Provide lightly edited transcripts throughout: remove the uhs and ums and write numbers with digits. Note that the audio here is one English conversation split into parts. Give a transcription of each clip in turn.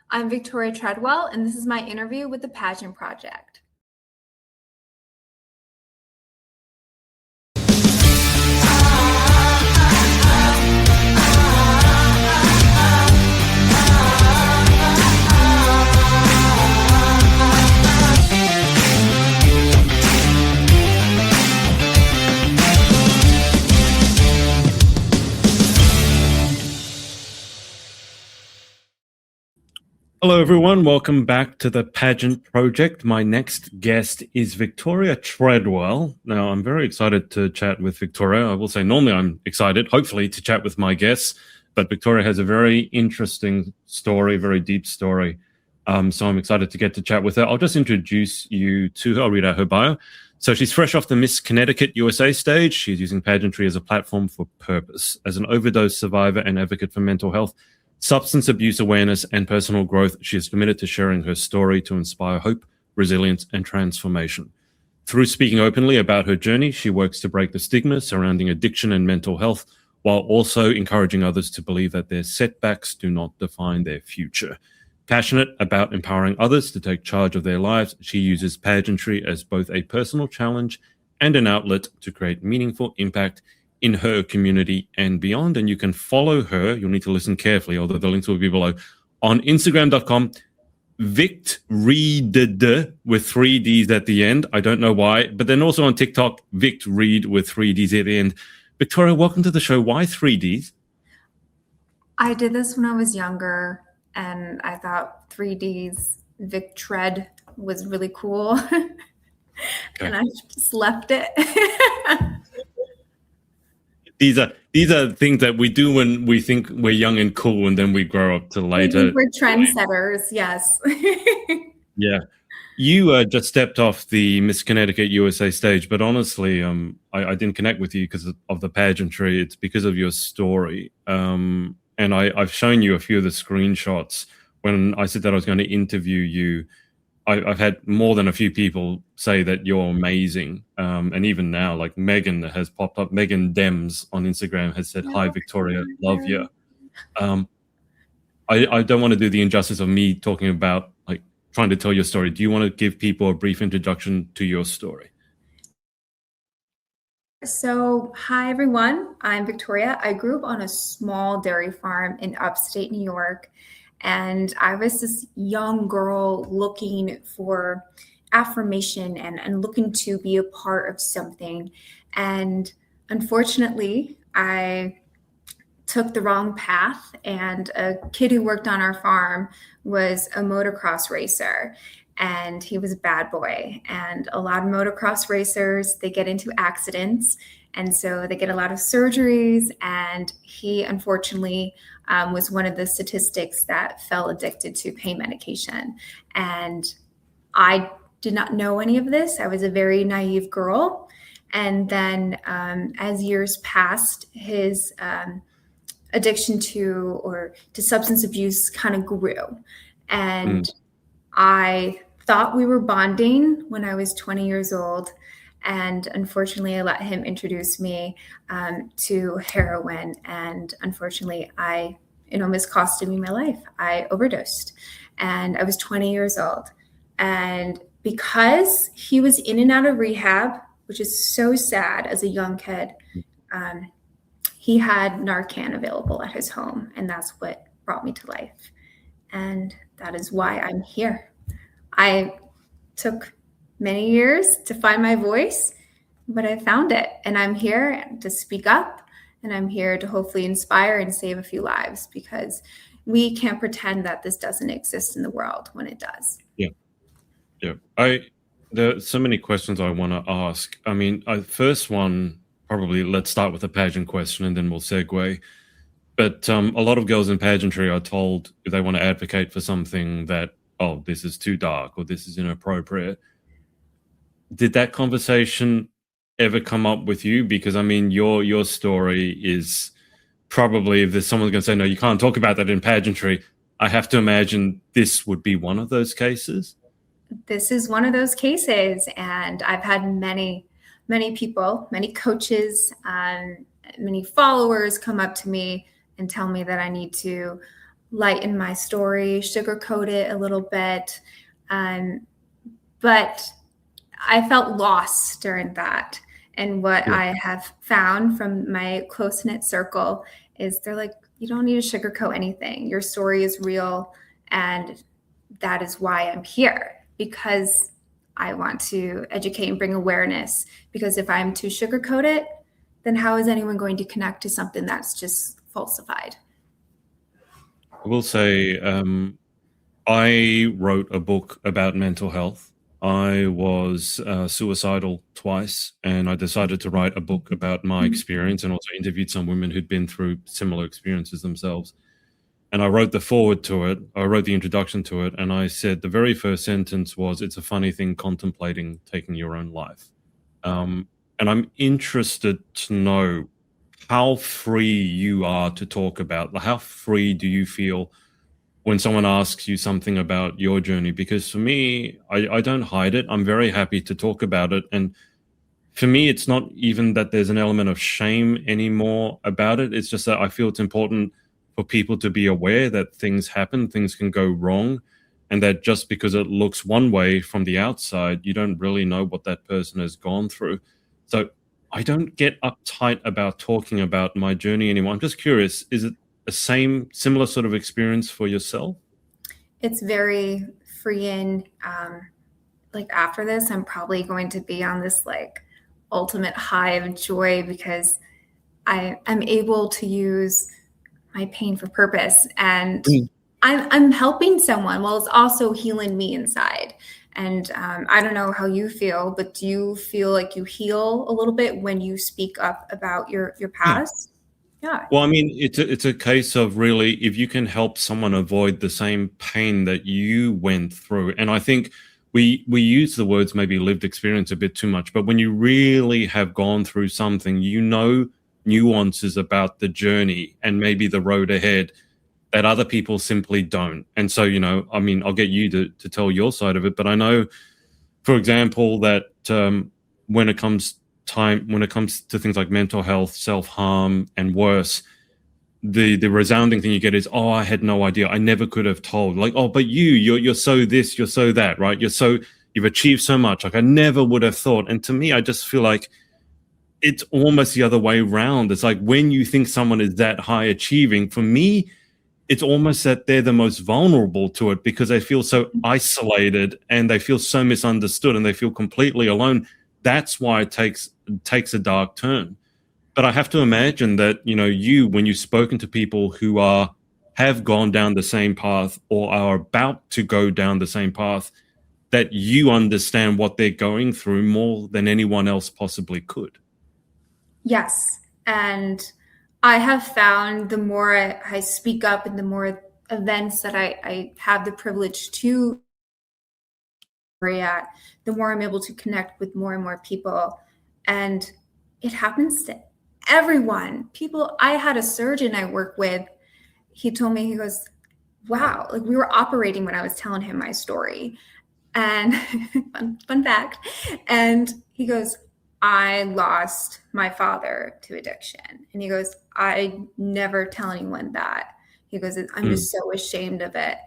I'm Victoria Treadwell, and this is my interview with the Pageant Project. Hello, everyone. Welcome back to the Pageant Project. My next guest is Victoria Treadwell. Now, I'm very excited to chat with Victoria. I will say normally I'm excited, hopefully, to chat with my guests, but Victoria has a very interesting story, very deep story. So I'm excited to get to chat with her. I'll just introduce you to her. I'll read out her bio. So she's fresh off the Miss Connecticut USA stage. She's using pageantry as a platform for purpose. As an overdose survivor and advocate for mental health, substance abuse awareness, and personal growth, she is committed to sharing her story to inspire hope, resilience, and transformation. Through speaking openly about her journey, she works to break the stigma surrounding addiction and mental health, while also encouraging others to believe that their setbacks do not define their future. Passionate about empowering others to take charge of their lives, she uses pageantry as both a personal challenge and an outlet to create meaningful impact in her community and beyond. And you can follow her. You'll need to listen carefully, although the links will be below, on Instagram.com, victreed with 3 Ds at the end. I don't know why, but then also on TikTok, victreed with 3 Ds at the end. Victoria, welcome to the show. Why 3 Ds? I did this when I was younger, and I thought 3 Ds, Vic Tread, was really cool. Okay. And I just left it. These are things that we do when we think we're young and cool, and then we grow up to later. We're trendsetters, yes. Yeah. You just stepped off the Miss Connecticut USA stage, but honestly, I didn't connect with you because of the pageantry. It's because of your story. And I've shown you a few of the screenshots. When I said that I was going to interview you, I've had more than a few people say that you're amazing. And even now, like Megan has popped up. Megan Dems on Instagram has said, "Hi, Victoria, love you." I don't want to do the injustice of me talking about like trying to tell your story. Do you want to give people a brief introduction to your story? So, hi, everyone. I'm Victoria. I grew up on a small dairy farm in upstate New York. And I was this young girl looking for affirmation and looking to be a part of something. And unfortunately, I took the wrong path. And a kid who worked on our farm was a motocross racer. And he was a bad boy. And a lot of motocross racers, they get into accidents. And so they get a lot of surgeries. And he, unfortunately, was one of the statistics that fell addicted to pain medication. And I did not know any of this. I was a very naive girl. And then as years passed, his addiction to substance abuse kind of grew. And I thought we were bonding when I was 20 years old. And unfortunately, I let him introduce me to heroin. And unfortunately, it almost costed me my life. I overdosed and I was 20 years old. And because he was in and out of rehab, which is so sad as a young kid, he had Narcan available at his home. And that's what brought me to life. And that is why I'm here. I took many years to find my voice, but I found it, and I'm here to speak up, and I'm here to hopefully inspire and save a few lives, because we can't pretend that this doesn't exist in the world when it does. Yeah. There are so many questions I want to ask. I mean, first one, probably let's start with the pageant question and then we'll segue. But a lot of girls in pageantry are told if they want to advocate for something that, oh, this is too dark or this is inappropriate. Did that conversation ever come up with you? Because I mean, your story is probably, if there's someone going to say, no, you can't talk about that in pageantry, I have to imagine this would be one of those cases. This is one of those cases. And I've had many people, many coaches, many followers come up to me and tell me that I need to lighten my story, sugarcoat it a little bit. But I felt lost during that. And what Yeah. I have found from my close knit circle is they're like, you don't need to sugarcoat anything. Your story is real. And that is why I'm here, because I want to educate and bring awareness. Because if I'm to sugarcoat it, then how is anyone going to connect to something that's just falsified? I will say, I wrote a book about mental health. I was suicidal twice, and I decided to write a book about my experience and also interviewed some women who'd been through similar experiences themselves. And I wrote the foreword to it. I wrote the introduction to it, and I said the very first sentence was, "It's a funny thing contemplating taking your own life." And I'm interested to know how free you are to talk about, how free do you feel when someone asks you something about your journey? Because for me, I don't hide it. I'm very happy to talk about it. And for me, it's not even that there's an element of shame anymore about it. It's just that I feel it's important for people to be aware that things happen, things can go wrong, and that just because it looks one way from the outside, you don't really know what that person has gone through. So I don't get uptight about talking about my journey anymore. I'm just curious, is it a similar sort of experience for yourself? It's very freeing. Like after this, I'm probably going to be on this like ultimate high of joy because I'm able to use my pain for purpose, and Mm. I'm helping someone while it's also healing me inside. And I don't know how you feel, but do you feel like you heal a little bit when you speak up about your Yeah. past? Yeah. Well, I mean, it's a case of really if you can help someone avoid the same pain that you went through. And I think we use the words maybe lived experience a bit too much, but when you really have gone through something, you know nuances about the journey and maybe the road ahead that other people simply don't. And so, I mean, I'll get you to tell your side of it, but I know, for example, that when it comes when it comes to things like mental health, self-harm, and worse, the resounding thing you get is, "Oh, I had no idea. I never could have told." Like, "Oh, but you're so this, you're so that, right? You've achieved so much. Like, I never would have thought." And to me, I just feel like it's almost the other way around. It's like when you think someone is that high achieving, for me, it's almost that they're the most vulnerable to it because they feel so isolated and they feel so misunderstood and they feel completely alone. That's why it takes a dark turn. But I have to imagine that, when you've spoken to people who have gone down the same path or are about to go down the same path, that you understand what they're going through more than anyone else possibly could. Yes. And I have found the more I speak up and the more events that I have the privilege to be at, the more I'm able to connect with more and more people. And it happens to everyone. People, I had a surgeon I work with. He told me, he goes, wow, like we were operating when I was telling him my story. And fun fact. And he goes, I lost my father to addiction. And he goes, I never tell anyone that. He goes, I'm Mm. just so ashamed of it.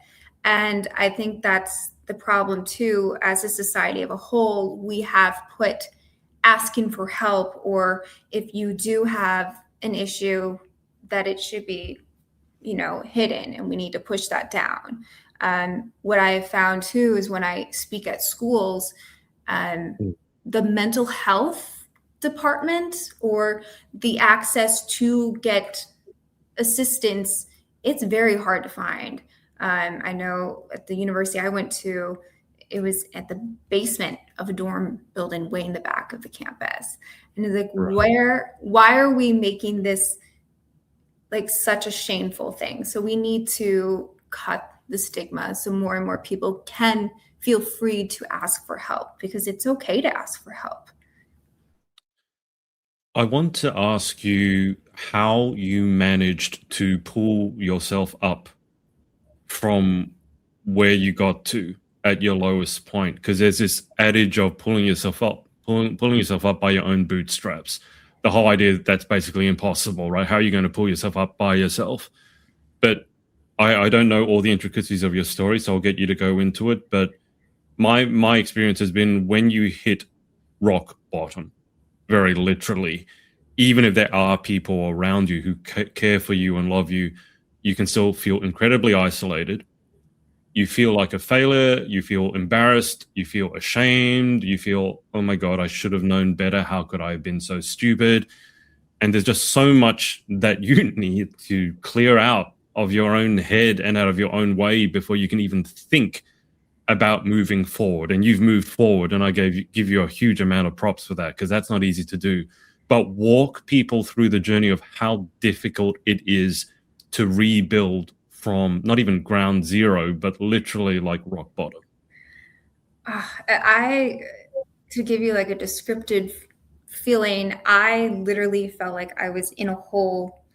And I think that's the problem too. As a society of a whole, we have put asking for help, or if you do have an issue, that it should be, hidden, and we need to push that down. What I have found too is when I speak at schools, um, Mm. the mental health department or the access to get assistance, it's very hard to find. I know at the university I went to, it was at the basement of a dorm building way in the back of the campus. And it's like, Right. why are we making this like such a shameful thing? So we need to cut the stigma so more and more people can feel free to ask for help, because it's okay to ask for help. I want to ask you how you managed to pull yourself up from where you got to at your lowest point, because there's this adage of pulling yourself up by your own bootstraps. The whole idea that that's basically impossible, right? How are you going to pull yourself up by yourself? But I don't know all the intricacies of your story, so I'll get you to go into it. But my experience has been when you hit rock bottom, very literally, even if there are people around you who care for you and love you, you can still feel incredibly isolated. You feel like a failure. You feel embarrassed. You feel ashamed. You feel, oh my God, I should have known better. How could I have been so stupid? And there's just so much that you need to clear out of your own head and out of your own way before you can even think about moving forward. And you've moved forward, and I give you a huge amount of props for that, because that's not easy to do. But walk people through the journey of how difficult it is to rebuild from not even ground zero, but literally like rock bottom. To give you like a descriptive feeling, I literally felt like I was in a hole,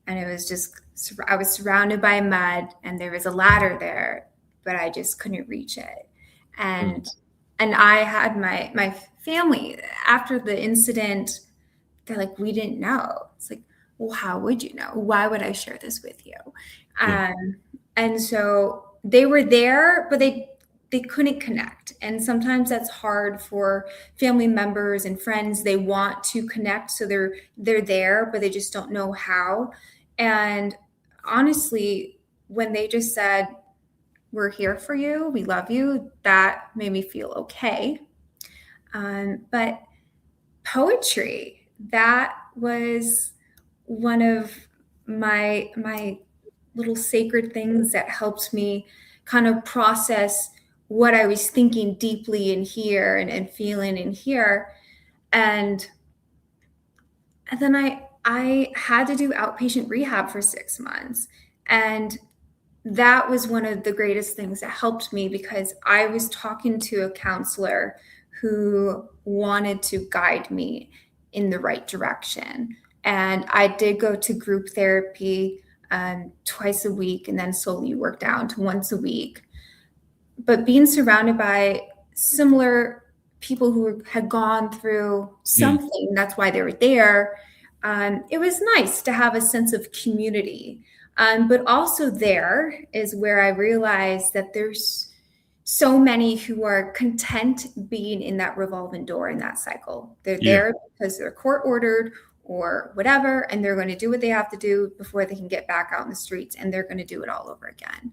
and it was just, I was surrounded by mud, and there was a ladder there, but I just couldn't reach it. And I had my family after the incident, they're like, we didn't know. It's like, well, how would you know? Why would I share this with you? And so they were there, but they couldn't connect. And sometimes that's hard for family members and friends. They want to connect, so they're there, but they just don't know how. And honestly, when they just said, we're here for you, we love you, that made me feel okay. But poetry, that was one of my little sacred things that helped me kind of process what I was thinking deeply in here and feeling in here. And then I had to do outpatient rehab for 6 months. And that was one of the greatest things that helped me, because I was talking to a counselor who wanted to guide me in the right direction. And I did go to group therapy twice a week, and then slowly worked down to once a week. But being surrounded by similar people who had gone through something, that's why they were there. It was nice to have a sense of community. But also there is where I realized that there's so many who are content being in that revolving door, in that cycle. They're there because they're court ordered or whatever, and they're going to do what they have to do before they can get back out in the streets, and they're going to do it all over again.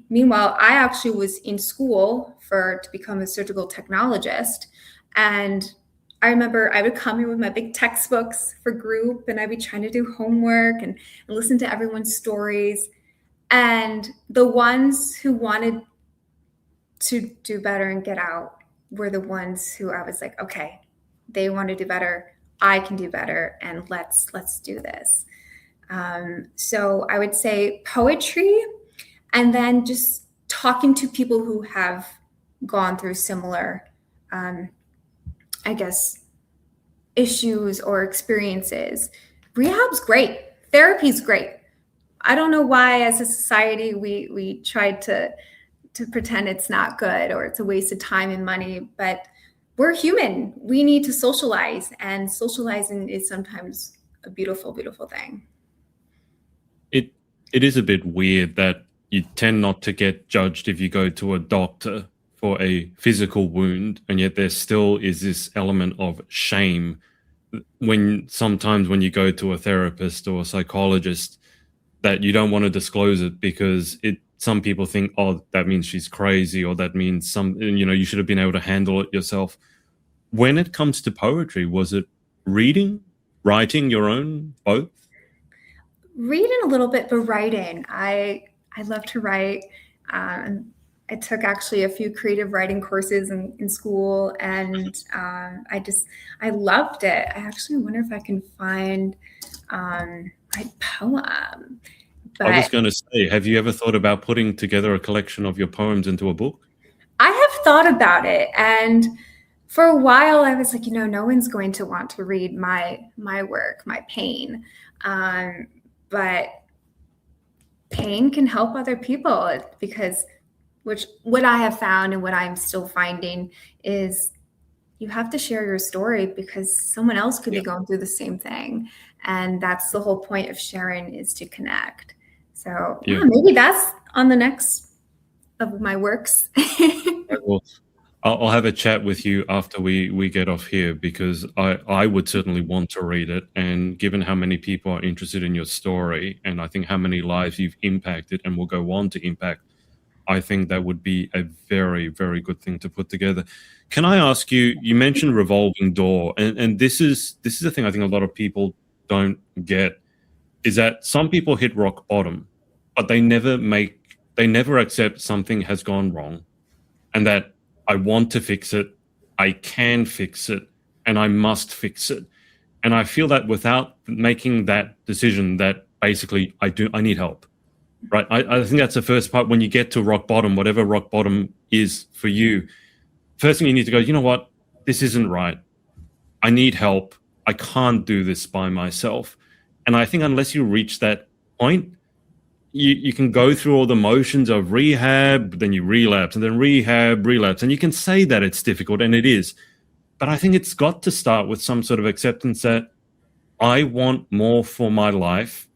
Meanwhile, I actually was in school to become a surgical technologist, and I remember I would come here with my big textbooks for group, and I'd be trying to do homework and listen to everyone's stories. And the ones who wanted to do better and get out were the ones who I was like, okay, they want to do better, I can do better, and let's do this. So I would say poetry, and then just talking to people who have gone through similar, I guess, issues or experiences. Rehab's great. Therapy's great. I don't know why, as a society, we tried to pretend it's not good or it's a waste of time and money, but we're human. We need to socialize, and socializing is sometimes a beautiful, beautiful thing. It is a bit weird that you tend not to get judged if you go to a doctor for a physical wound, and yet there still is this element of shame sometimes when you go to a therapist or a psychologist, that you don't want to disclose it because some people think, oh, that means she's crazy, or that means you should have been able to handle it yourself. When it comes to poetry, was it reading, writing your own, both? Reading a little bit, but writing. I love to write. I took actually a few creative writing courses in school, and I loved it. I actually wonder if I can find my poem. But I was going to say, have you ever thought about putting together a collection of your poems into a book? I have thought about it, and for a while I was like, no one's going to want to read my work, my pain. But pain can help other people, because what I have found and what I'm still finding is you have to share your story, because someone else could be going through the same thing. And that's the whole point of sharing, is to connect. So Yeah. yeah, maybe that's on the next of my works. Well, I'll have a chat with you after we get off here, because I would certainly want to read it. And given how many people are interested in your story, and I think how many lives you've impacted and will go on to impact, I think that would be a very, very good thing to put together. Can I ask you, you mentioned revolving door, and this is the thing I think a lot of people don't get, is that some people hit rock bottom, but they never accept something has gone wrong, and that I want to fix it, I can fix it, and I must fix it. And I feel that without making that decision, that basically I need help, right? I think that's the first part. When you get to rock bottom, whatever rock bottom is for you, first thing you need to go, you know what, this isn't right. I need help. I can't do this by myself. And I think unless you reach that point, you can go through all the motions of rehab, then you relapse, and then rehab, relapse. And you can say that it's difficult, and it is. But I think it's got to start with some sort of acceptance that I want more for my life.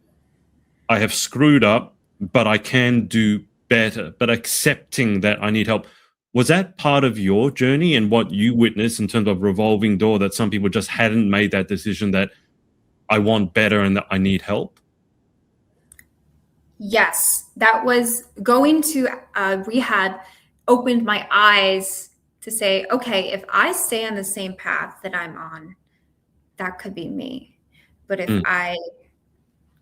I have screwed up, but I can do better. But accepting that I need help. Was that part of your journey and what you witnessed in terms of revolving door, that some people just hadn't made that decision that I want better and that I need help? Yes, that was going to rehab opened my eyes to say, okay, if I stay on the same path that I'm on, that could be me. But if I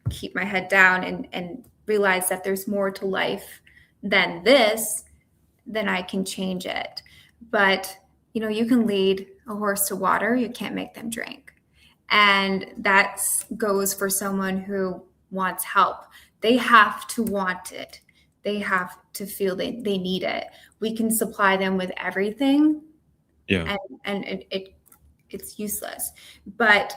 keep my head down and realize that there's more to life than this, then I can change it. But, you know, you can lead a horse to water, you can't make them drink. And that goes for someone who wants help. They have to want it. They have to feel they need it. We can supply them with everything, and it's useless. But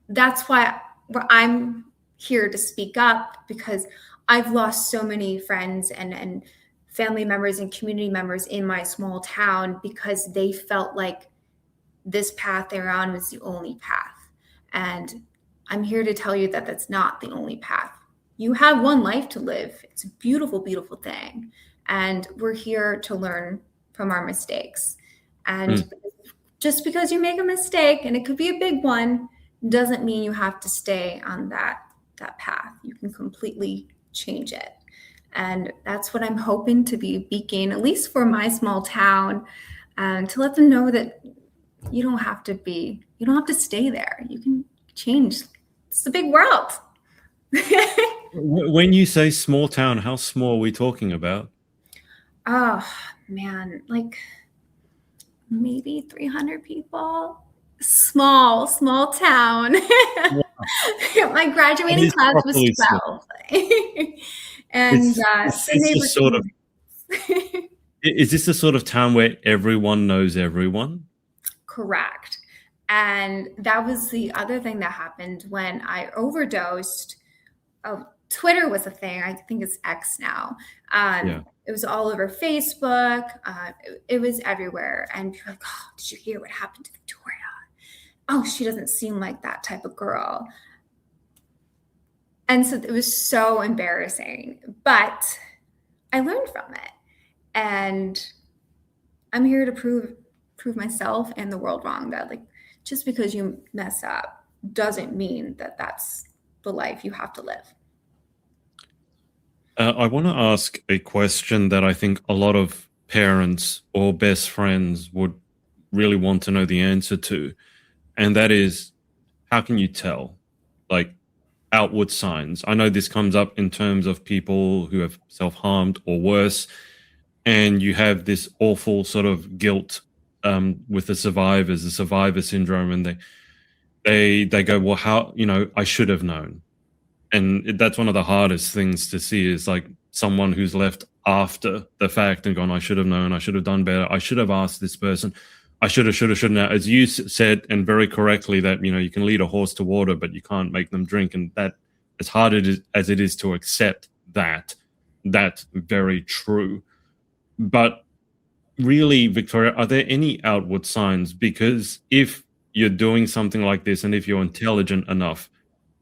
that's why I'm here to speak up, because I've lost so many friends and family members and community members in my small town because they felt like this path they're on was the only path. And I'm here to tell you that that's not the only path. You have one life to live. It's a beautiful, beautiful thing. And we're here to learn from our mistakes. And just because you make a mistake, and it could be a big one, doesn't mean you have to stay on that path. You can completely change it. And that's what I'm hoping to be a beacon, at least for my small town, to let them know that you don't have to stay there. You can change. It's a big world. When you say small town, how small are we talking about? Oh man, like maybe 300 people. Small town. My graduating class was 12. And is this the sort of town where everyone knows everyone? Correct. And that was the other thing that happened when I overdosed. Oh, Twitter was a thing. I think it's X now. It was all over Facebook. It was everywhere. And people were like, oh, did you hear what happened to Victoria? Oh, she doesn't seem like that type of girl. And so it was so embarrassing. But I learned from it. And I'm here to prove myself and the world wrong, that like just because you mess up doesn't mean that that's the life you have to live. I want to ask a question that I think a lot of parents or best friends would really want to know the answer to. And that is, how can you tell? Like, outward signs. I know this comes up in terms of people who have self-harmed or worse, and you have this awful sort of guilt with the survivors, the survivor syndrome, and they go, well, how, I should have known. And that's one of the hardest things to see, is like someone who's left after the fact and gone, I should have known, I should have done better, I should have asked this person, I should have, shouldn't have. As you said, and very correctly, that, you can lead a horse to water, but you can't make them drink. And that, as hard as it is to accept that, that's very true. But really, Victoria, are there any outward signs? Because if you're doing something like this, and if you're intelligent enough,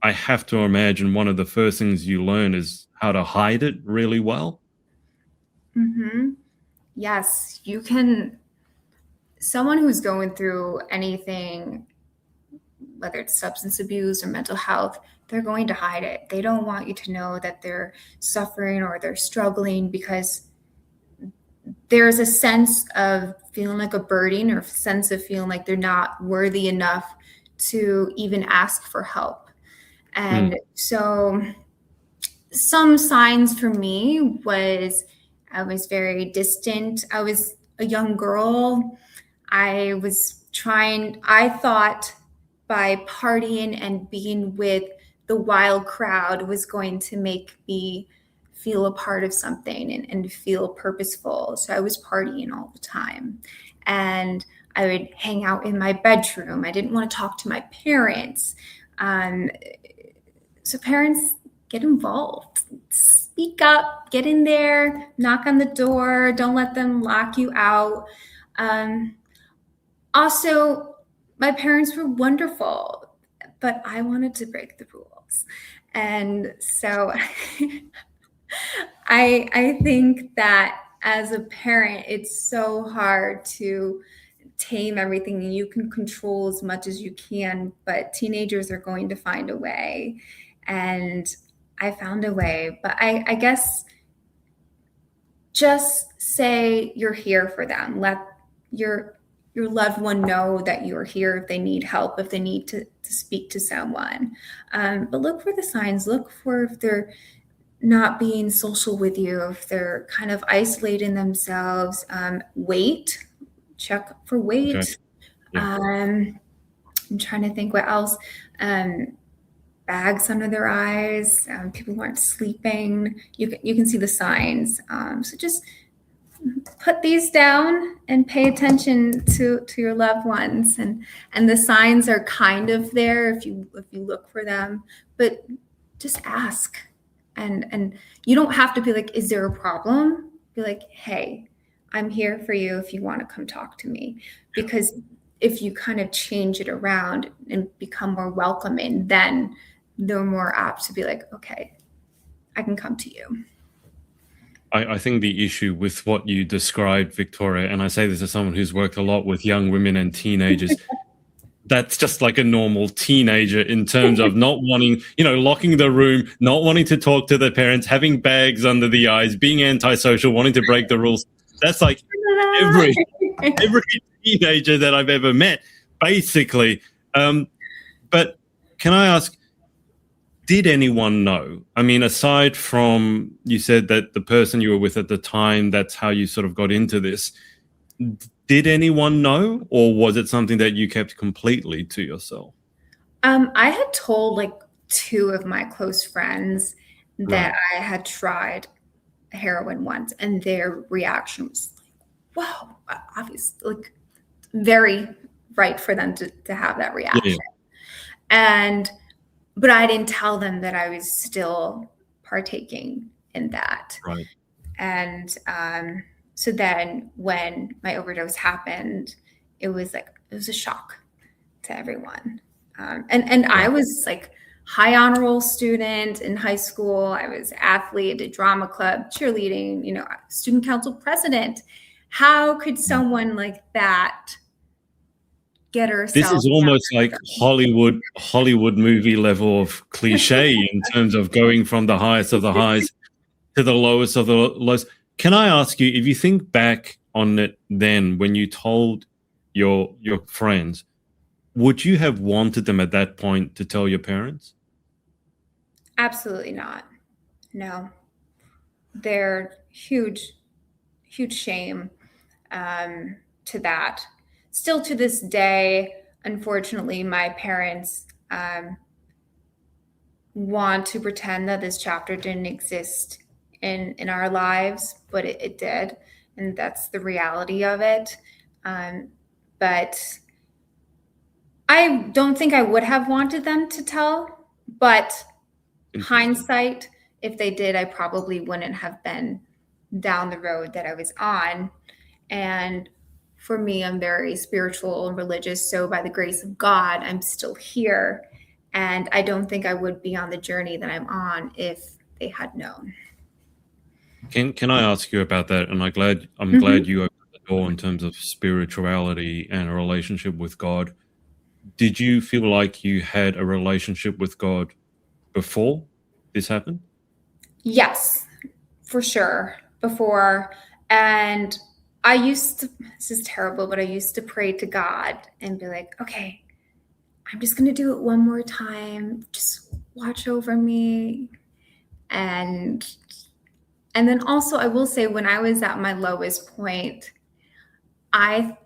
I have to imagine one of the first things you learn is how to hide it really well. Mm-hmm. Yes, you can. Someone who's going through anything, whether it's substance abuse or mental health, they're going to hide it. They don't want you to know that they're suffering or they're struggling, because there's a sense of feeling like a burden, or a sense of feeling like they're not worthy enough to even ask for help. And so some signs for me was I was very distant. I was a young girl. I thought by partying and being with the wild crowd was going to make me feel a part of something and feel purposeful. So I was partying all the time. And I would hang out in my bedroom. I didn't want to talk to my parents. So parents, get involved. Speak up, get in there, knock on the door. Don't let them lock you out. Also, my parents were wonderful, but I wanted to break the rules. And so I think that as a parent, it's so hard to tame everything. You can control as much as you can, but teenagers are going to find a way. And I found a way. But I guess just say you're here for them. Let your loved one know that you're here if they need help, if they need to speak to someone. But look for the signs. Look for if they're not being social with you, if they're kind of isolating themselves. Wait, check for weight. Okay. Yeah. I'm trying to think what else. Bags under their eyes, people who aren't sleeping. You can see the signs. So just put these down and pay attention to your loved ones, and the signs are kind of there if you look for them. But just ask, and you don't have to be like, is there a problem? Be like, hey, I'm here for you if you want to come talk to me. Because if you kind of change it around and become more welcoming, then they're more apt to be like, okay, I can come to you. I think the issue with what you described, Victoria, and I say this as someone who's worked a lot with young women and teenagers, that's just like a normal teenager in terms of not wanting, locking the room, not wanting to talk to their parents, having bags under the eyes, being antisocial, wanting to break the rules. That's like every teenager that I've ever met, basically. But can I ask, did anyone know? I mean, aside from, you said that the person you were with at the time, that's how you sort of got into this. Did anyone know, or was it something that you kept completely to yourself? I had told like 2 of my close friends that I had tried heroin once, and their reaction was like, wow, obviously, like very right for them to have that reaction. Yeah. But I didn't tell them that I was still partaking in that. Right. And so then when my overdose happened, it was a shock to everyone. And I was like high honor roll student in high school. I was athlete, did drama club, cheerleading, student council president. How could someone like that get herself? This is almost like Hollywood movie level of cliche in terms of going from the highest of the highs to the lowest of the lows. Can I ask you, if you think back on it then, when you told your friends, would you have wanted them at that point to tell your parents? Absolutely not. No. They're huge shame to that. Still to this day, unfortunately, my parents want to pretend that this chapter didn't exist in our lives, but it did. And that's the reality of it. But I don't think I would have wanted them to tell, but hindsight, if they did, I probably wouldn't have been down the road that I was on. And for me, I'm very spiritual and religious. So by the grace of God, I'm still here. And I don't think I would be on the journey that I'm on if they had known. Can I ask you about that? And I'm glad Mm-hmm. you opened the door in terms of spirituality and a relationship with God. Did you feel like you had a relationship with God before this happened? Yes, for sure. Before. And I used to, this is terrible, but I used to pray to God and be like, okay, I'm just going to do it one more time. Just watch over me. And and then also I will say when I was at my lowest point, I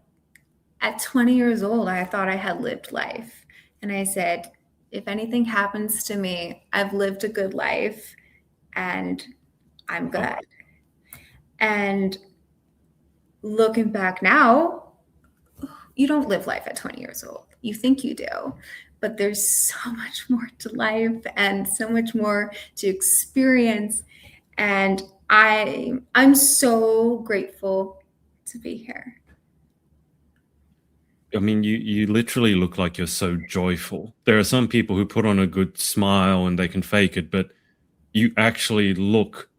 at 20 years old, I thought I had lived life. And I said, if anything happens to me, I've lived a good life and I'm Oh, good. And looking back now, you don't live life at 20 years old. You think you do, but there's so much more to life and so much more to experience. And I'm so grateful to be here. I mean, you literally look like you're so joyful. There are some people who put on a good smile and they can fake it, but you actually look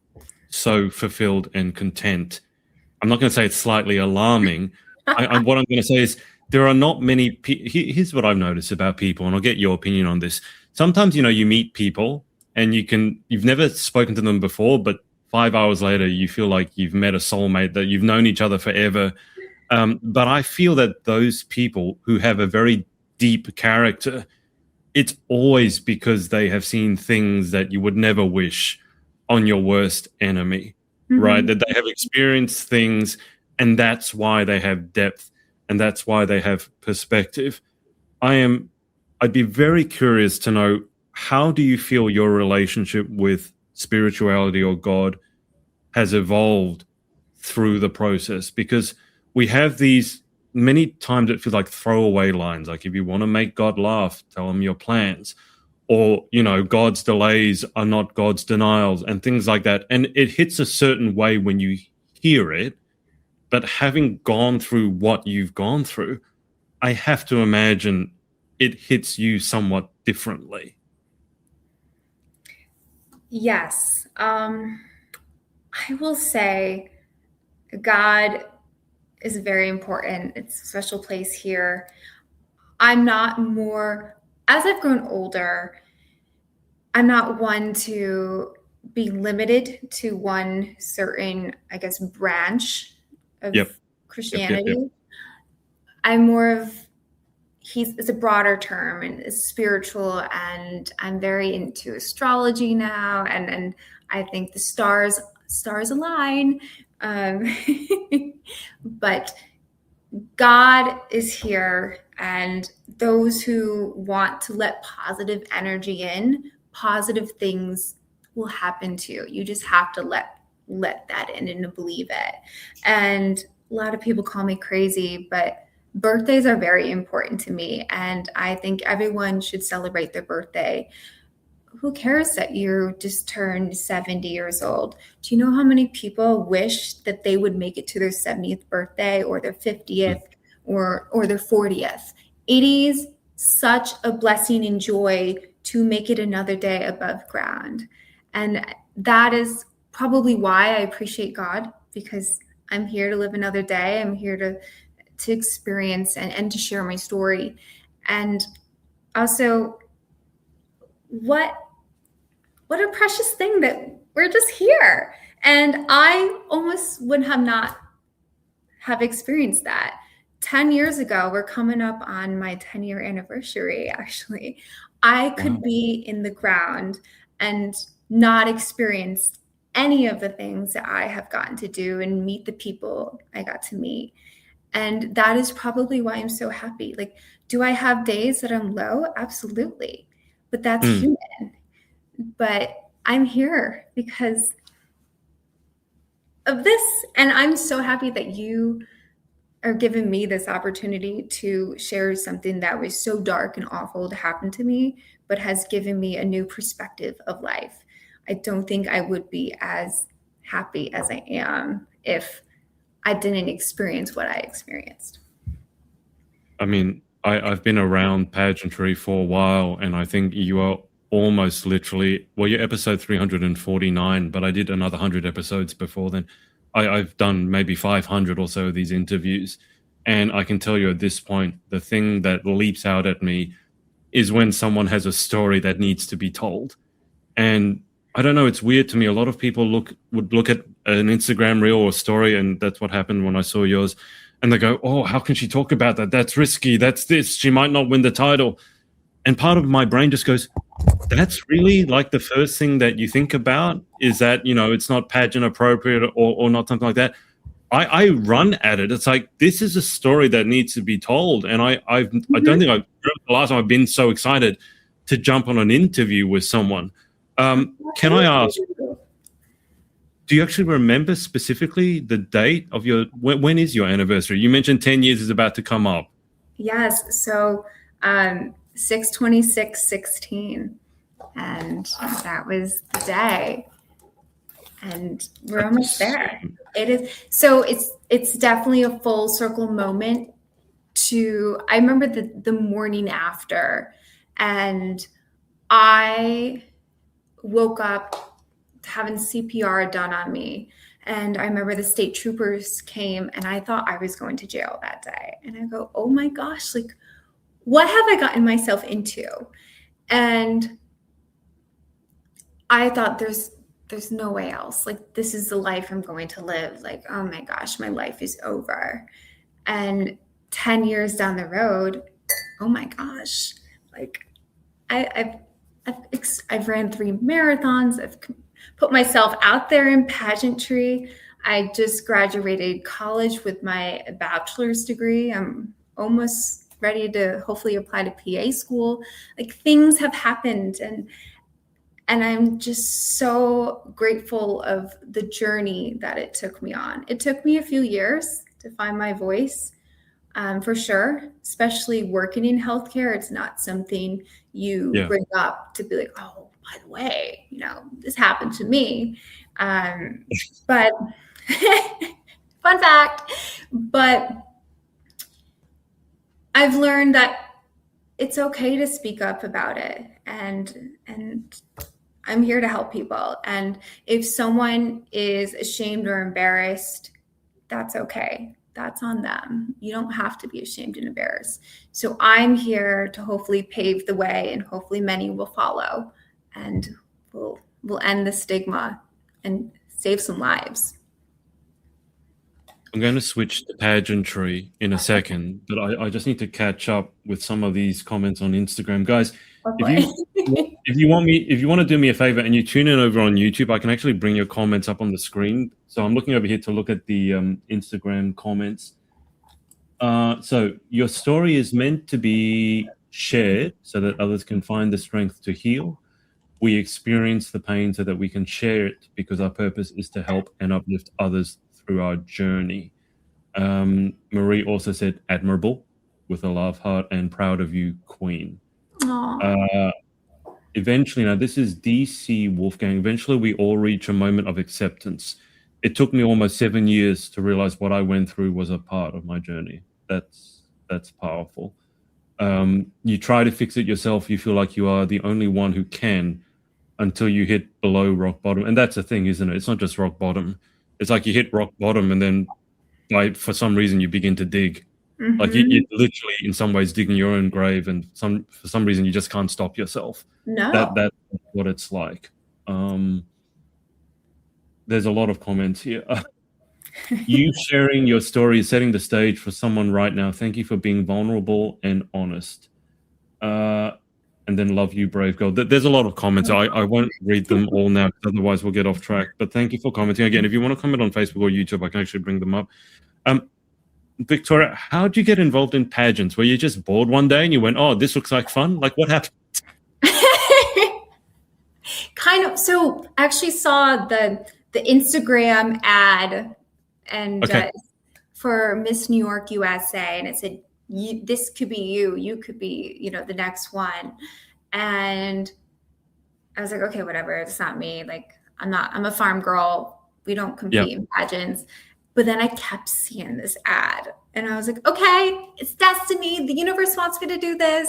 so fulfilled and content. I'm not going to say it's slightly alarming. What I'm going to say is there are not many. Here's what I've noticed about people, and I'll get your opinion on this. Sometimes, you meet people and you've never spoken to them before, but 5 hours later, you feel like you've met a soulmate, that you've known each other forever. But I feel that those people who have a very deep character, it's always because they have seen things that you would never wish on your worst enemy, right? Mm-hmm. That they have experienced things, and that's why they have depth, and that's why they have perspective. I'd be very curious to know, how do you feel your relationship with spirituality or God has evolved through the process? Because we have these, many times it feels like throwaway lines, like if you want to make God laugh, tell him your plans, or God's delays are not God's denials, and things like that. And it hits a certain way when you hear it, but having gone through what you've gone through, I have to imagine it hits you somewhat differently. Yes. I will say God is very important. It's a special place here. I'm not more, as I've grown older, I'm not one to be limited to one certain, I guess, branch of Yep, yep. Christianity. I'm more of, it's a broader term and it's spiritual, and I'm very into astrology now, and I think the stars align. um, but God is here, and those who want to let positive energy in, positive things will happen to you. You just have to let that in and believe it. And a lot of people call me crazy, but birthdays are very important to me, and I think everyone should celebrate their birthday. Who cares that you just turned 70 years old? Do you know how many people wish that they would make it to their 70th birthday or their 50th or their 40th? It is such a blessing and joy to make it another day above ground. And that is probably why I appreciate God, because I'm here to live another day. I'm here to experience and to share my story. And also, what a precious thing that we're just here. And I almost would have not have experienced that. 10 years ago, we're coming up on my 10-year anniversary, actually. I Wow. could be in the ground and not experience any of the things that I have gotten to do and meet the people I got to meet. And that is probably why I'm so happy. Like, do I have days that I'm low? Absolutely. But that's Mm. human. But I'm here because of this. And I'm so happy that you are giving me this opportunity to share something that was so dark and awful to happen to me, but has given me a new perspective of life. I don't think I would be as happy as I am if I didn't experience what I experienced. I mean, I've been around pageantry for a while, and I think you are almost literally, well, you're episode 349, but I did another 100 episodes before then. I've done maybe 500 or so of these interviews. And I can tell you at this point, the thing that leaps out at me is when someone has a story that needs to be told. And I don't know, it's weird to me. A lot of people would look at an Instagram reel or story, and that's what happened when I saw yours. And they go, oh, how can she talk about that? That's risky. That's this. She might not win the title. And part of my brain just goes, that's really like the first thing that you think about is that, it's not pageant appropriate or not something like that. I run at it. It's like, this is a story that needs to be told. And I don't think the last time I've been so excited to jump on an interview with someone. Can I ask, do you actually remember specifically the date of when is your anniversary? You mentioned 10 years is about to come up. Yes. So 6/26/16. And that was the day. And we're almost there. It is. So it's definitely a full circle moment I remember the morning after, and I woke up having CPR done on me. And I remember the state troopers came, and I thought I was going to jail that day. And I go, oh my gosh, like, what have I gotten myself into? And I thought there's no way else. Like, this is the life I'm going to live. Like, oh my gosh, my life is over. And 10 years down the road, oh my gosh, like I've ran 3 marathons. I've put myself out there in pageantry. I just graduated college with my bachelor's degree. I'm almost ready to hopefully apply to PA school. Like, things have happened, and I'm just so grateful of the journey that it took me on. It took me a few years to find my voice, for sure, especially working in healthcare. It's not something you bring up to be like, oh, by the way, this happened to me. But fun fact, but I've learned that it's okay to speak up about it. And I'm here to help people. And if someone is ashamed or embarrassed, that's okay. That's on them. You don't have to be ashamed and embarrassed. So I'm here to hopefully pave the way, and hopefully many will follow, and we'll end the stigma and save some lives. I'm going to switch to pageantry in a second, but I just need to catch up with some of these comments on Instagram. Guys, if you want to do me a favor and you tune in over on YouTube, I can actually bring your comments up on the screen. So I'm looking over here to look at the Instagram comments. So your story is meant to be shared so that others can find the strength to heal. We experience the pain so that we can share it, because our purpose is to help and uplift others through our journey. Marie also said, admirable, with a love heart, and proud of you, Queen. Eventually, now this is DC Wolfgang, eventually we all reach a moment of acceptance. It took me almost 7 years to realize what I went through was a part of my journey. That's powerful. You try to fix it yourself. You feel like you are the only one who can, until you hit below rock bottom. And that's the thing, isn't it? It's not just rock bottom. It's like you hit rock bottom, and then for some reason you begin to dig. Mm-hmm. Like you're literally in some ways digging your own grave, and for some reason you just can't stop yourself. No. That's what it's like. There's a lot of comments here. You sharing your story is setting the stage for someone right now. Thank you for being vulnerable and honest. And then love you, brave girl. There's a lot of comments. I won't read them all now, otherwise we'll get off track. But thank you for commenting. Again, if you want to comment on Facebook or YouTube, I can actually bring them up. Victoria, how did you get involved in pageants? Were you just bored one day and you went, oh, this looks like fun? Like, what happened? Kind of. So I actually saw the Instagram ad and for Miss New York USA, and it said, this could be you could be, the next one. And I was like, okay, whatever. It's not me. Like, I'm a farm girl. We don't compete in pageants. But then I kept seeing this ad and I was like, okay, it's destiny. The universe wants me to do this.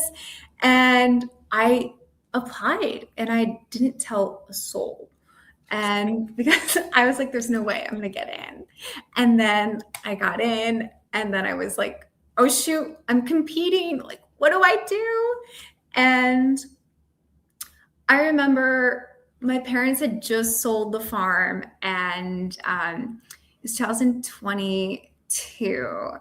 And I applied and I didn't tell a soul. And because I was like, there's no way I'm going to get in. And then I got in and then I was like, oh shoot, I'm competing. Like, what do I do? And I remember my parents had just sold the farm and it was 2022.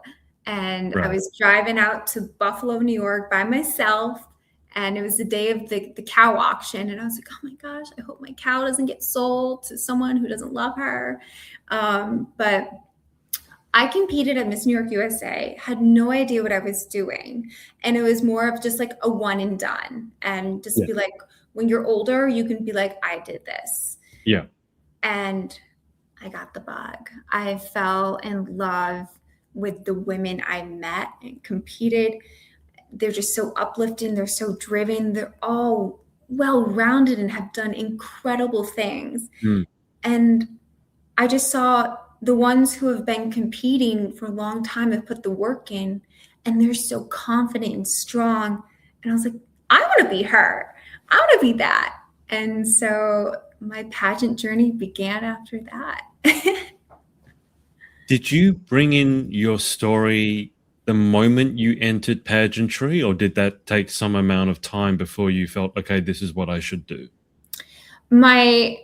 And I was driving out to Buffalo, New York by myself. And it was the day of the cow auction. And I was like, oh my gosh, I hope my cow doesn't get sold to someone who doesn't love her. But I competed at Miss New York USA, had no idea what I was doing. And it was more of just like a one and done. And just be like, when you're older, you can be like, I did this. Yeah. And I got the bug. I fell in love with the women I met and competed. They're just so uplifting. They're so driven. They're all well-rounded and have done incredible things. And I just saw the ones who have been competing for a long time have put the work in and they're so confident and strong. And I was like, I want to be her. I want to be that. And so my pageant journey began after that. Did you bring in your story the moment you entered pageantry, or did that take some amount of time before you felt, okay, this is what I should do? My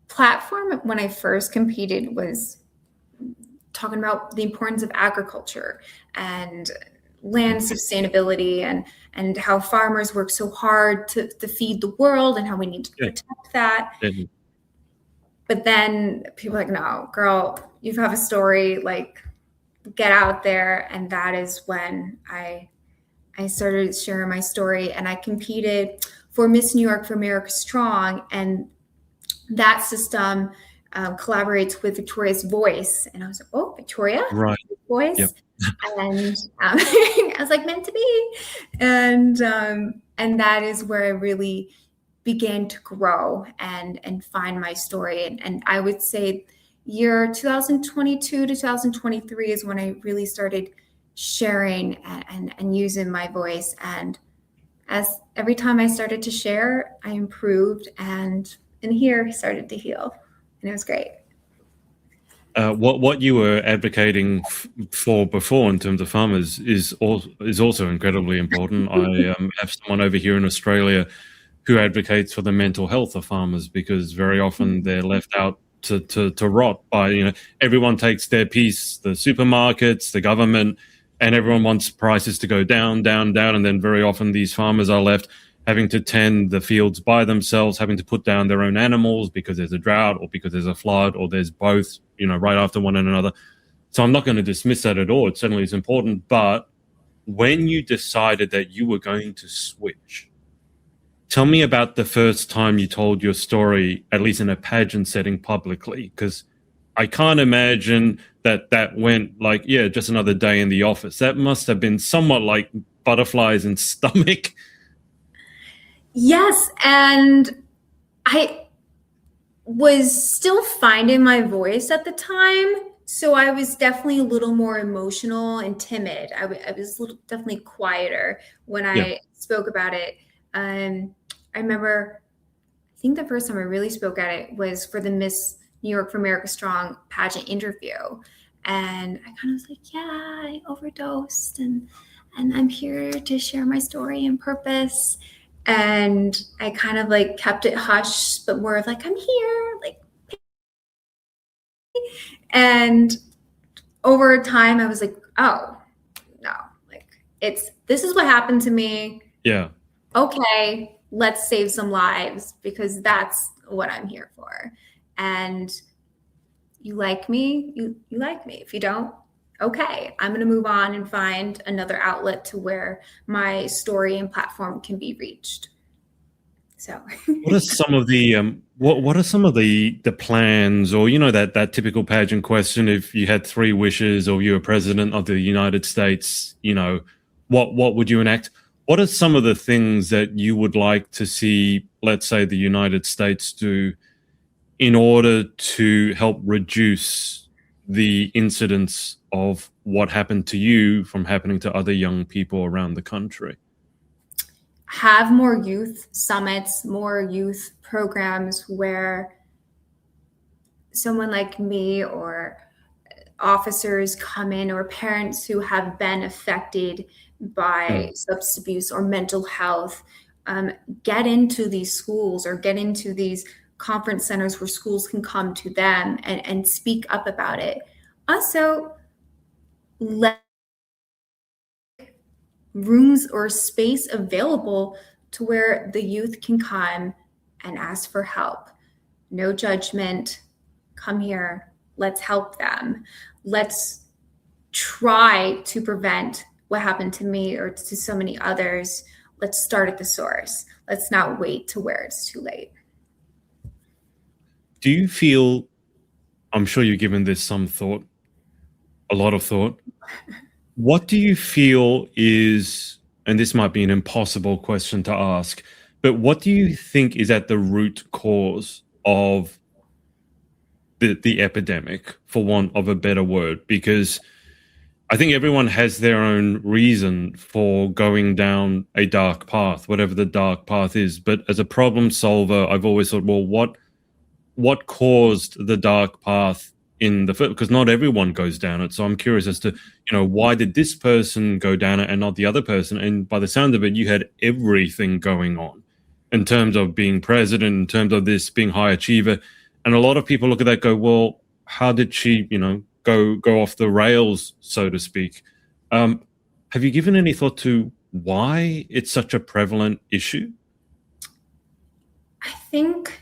platform when I first competed was talking about the importance of agriculture and land sustainability and how farmers work so hard to feed the world and how we need to protect that. But then people are like, no, girl, you have a story, like get out there. And that is when I started sharing my story, and I competed for Miss New York for America Strong. And that system collaborates with Victoria's Voice. And I was like, oh, Victoria, Voice. Yep. And I was like, meant to be. And that is where I really began to grow and find my story. And I would say year 2022 to 2023 is when I really started sharing and using my voice. And as every time I started to share, I improved and here started to heal. And it was great. What you were advocating for before in terms of farmers is also incredibly important. I have someone over here in Australia who advocates for the mental health of farmers, because very often they're left out to rot by, everyone takes their piece, the supermarkets, the government, and everyone wants prices to go down, down, down. And then very often these farmers are left having to tend the fields by themselves, having to put down their own animals because there's a drought or because there's a flood or there's both, right after one another. So I'm not going to dismiss that at all. It certainly is important. But when you decided that you were going to switch, tell me about the first time you told your story, at least in a pageant setting publicly, because I can't imagine that went like, just another day in the office. That must have been somewhat like butterflies in stomach. Yes. And I was still finding my voice at the time. So I was definitely a little more emotional and timid. I was definitely quieter when I spoke about it. I remember, I think the first time I really spoke at it was for the Miss New York for America Strong pageant interview. And I kind of was like, I overdosed and I'm here to share my story and purpose. And I kind of like kept it hush, but more of like, I'm here, like. And over time I was like, oh no, like this is what happened to me. Yeah. Okay, let's save some lives, because that's what I'm here for. And you like me, you like me. If you don't, okay, I'm going to move on and find another outlet to where my story and platform can be reached. So what are some of the what are some of the plans, or that typical pageant question, if you had 3 wishes or you were president of the United States, what would you enact? What are some of the things that you would like to see, let's say, the United States do in order to help reduce the incidents of what happened to you from happening to other young people around the country? Have more youth summits, more youth programs where someone like me or officers come in, or parents who have been affected by substance abuse or mental health, get into these schools or get into these conference centers where schools can come to them and speak up about it. Also, let rooms or space available to where the youth can come and ask for help. No judgment. Come here. Let's help them. Let's try to prevent what happened to me or to so many others. Let's start at the source. Let's not wait to where it's too late. Do you feel, I'm sure you've given this some thought, a lot of thought. What do you feel is, and this might be an impossible question to ask, but what do you think is at the root cause of the epidemic, for want of a better word? Because I think everyone has their own reason for going down a dark path, whatever the dark path is. But as a problem solver, I've always thought, well, what caused the dark path in the first? Because not everyone goes down it. So I'm curious as to, why did this person go down it and not the other person? And by the sound of it, you had everything going on in terms of being president, in terms of this being high achiever. And a lot of people look at that and go, well, how did she, go off the rails, so to speak? Have you given any thought to why it's such a prevalent issue? I think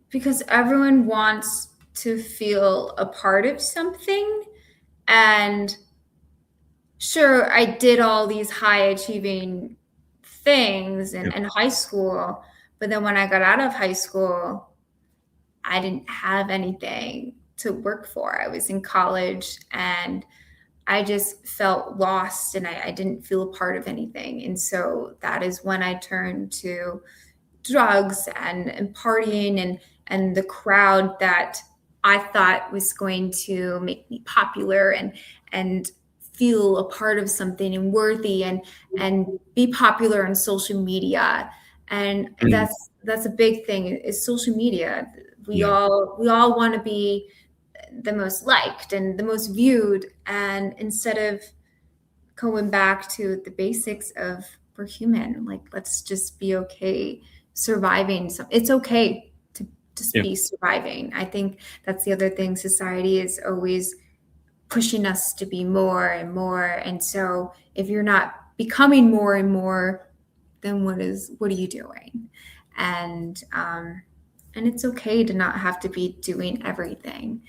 because everyone wants to feel a part of something. And sure, I did all these high achieving things in high school, but then when I got out of high school, I didn't have anything to work for. I was in college and I just felt lost and I didn't feel a part of anything. And so that is when I turned to drugs and partying and the crowd that I thought was going to make me popular and feel a part of something and worthy and be popular on social media. And that's a big thing is social media. We all want to be the most liked and the most viewed. And instead of going back to the basics of we're human, like, let's just be okay surviving. It's okay to just be surviving. I think that's the other thing. Society is always pushing us to be more and more. And so if you're not becoming more and more, then what are you doing? And it's okay to not have to be doing everything.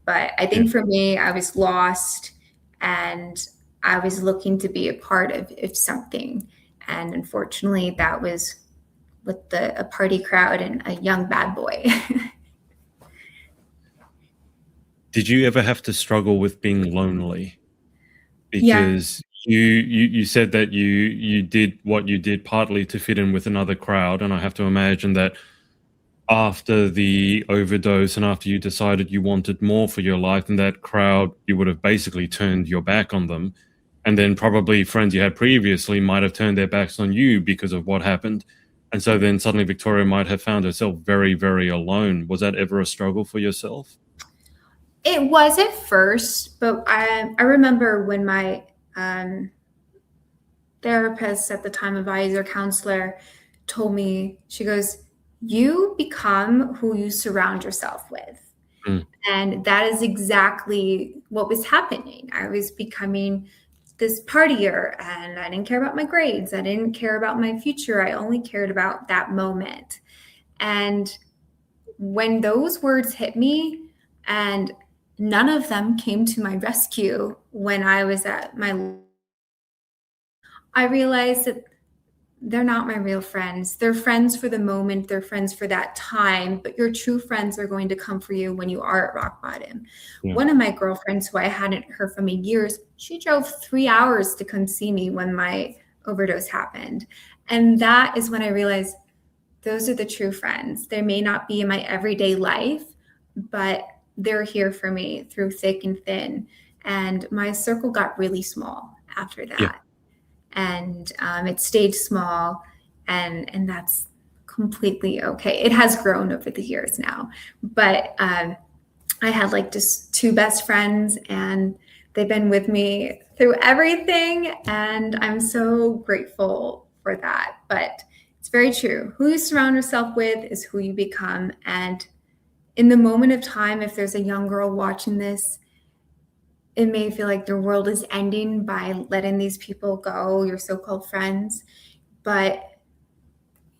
But I think for me, I was lost and I was looking to be a part of something. And unfortunately, that was with a party crowd and a young bad boy. Did you ever have to struggle with being lonely? Because you said that you did what you did partly to fit in with another crowd. And I have to imagine that after the overdose and after you decided you wanted more for your life and that crowd, you would have basically turned your back on them. And then probably friends you had previously might have turned their backs on you because of what happened. And so then suddenly Victoria might have found herself very, very alone. Was that ever a struggle for yourself? It was at first, but I remember when my therapist at the time, advisor, counselor, told me, she goes, you become who you surround yourself with. And that is exactly what was happening. I was becoming this partier and I didn't care about my grades. I didn't care about my future. I only cared about that moment. And when those words hit me, and none of them came to my rescue when I was at I realized that they're not my real friends. They're friends for the moment. They're friends for that time, but your true friends are going to come for you when you are at rock bottom. One of my girlfriends who I hadn't heard from in years, she drove 3 hours to come see me when my overdose happened. And that is when I realized those are the true friends. They may not be in my everyday life, but they're here for me through thick and thin. And my circle got really small after Yeah. that. And it stayed small, and that's completely okay. It has grown over the years now, but I had like just two best friends, and they've been with me through everything, and I'm so grateful for that. But it's very true. Who you surround yourself with is who you become. And in the moment of time, if there's a young girl watching this, it may feel like their world is ending by letting these people go, your so-called friends, but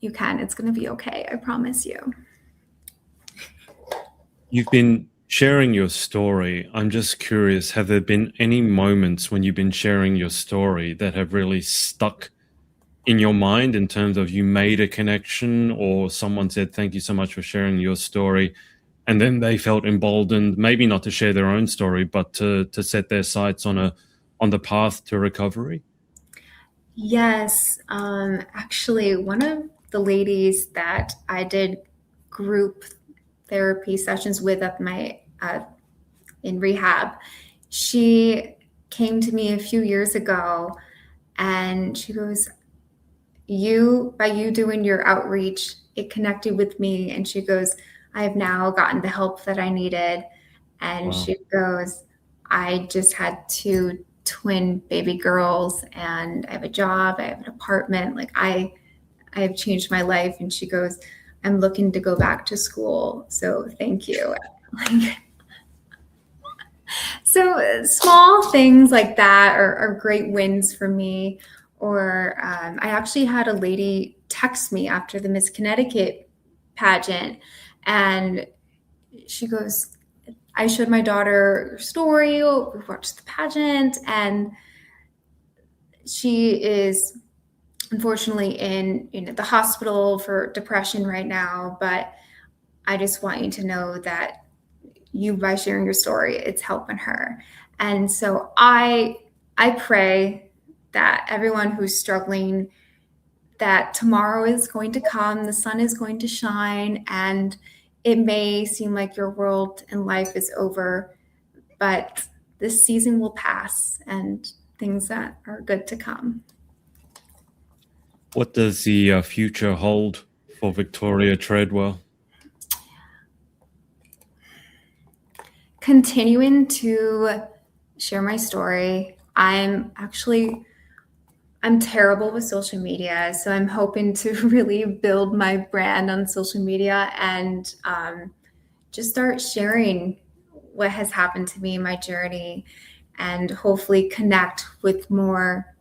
you can. It's going to be okay. I promise you. You've been sharing your story. I'm just curious, have there been any moments when you've been sharing your story that have really stuck in your mind in terms of you made a connection, or someone said, thank you so much for sharing your story, and then they felt emboldened, maybe not to share their own story, but to set their sights on the path to recovery? Yes. Actually, one of the ladies that I did group therapy sessions with at my in rehab, she came to me a few years ago, and she goes, by you doing your outreach, it connected with me. And she goes, I have now gotten the help that I needed. And Wow. she goes, I just had two twin baby girls, and I have a job, I have an apartment. Like I have changed my life. And she goes, I'm looking to go back to school. So thank you. Like, so small things like that are great wins for me. Or I actually had a lady text me after the Miss Connecticut pageant, and she goes, I showed my daughter your story, we watched the pageant, and she is unfortunately in the hospital for depression right now, but I just want you to know that you, by sharing your story, it's helping her. And so I pray that everyone who's struggling, that tomorrow is going to come, the sun is going to shine, and it may seem like your world and life is over, but this season will pass and things that are good to come. What does the future hold for Victoria Treadwell? Continuing to share my story. I'm terrible with social media, so I'm hoping to really build my brand on social media and just start sharing what has happened to me in my journey, and hopefully connect with more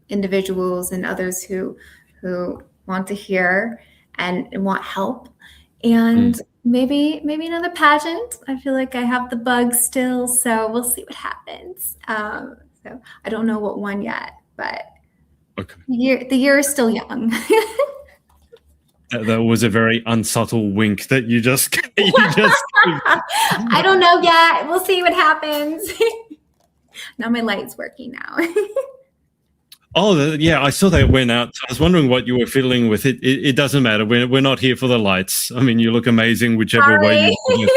individuals and others who want to hear and want help. And maybe another pageant. I feel like I have the bug still, so we'll see what happens. So I don't know what one yet, but Okay. the year is still young. That was a very unsubtle wink that you just I don't know yet. We'll see what happens. Now my light's working now. Oh, yeah, I saw that went out. I was wondering what you were fiddling with. It doesn't matter. We're not here for the lights. I mean, you look amazing whichever way you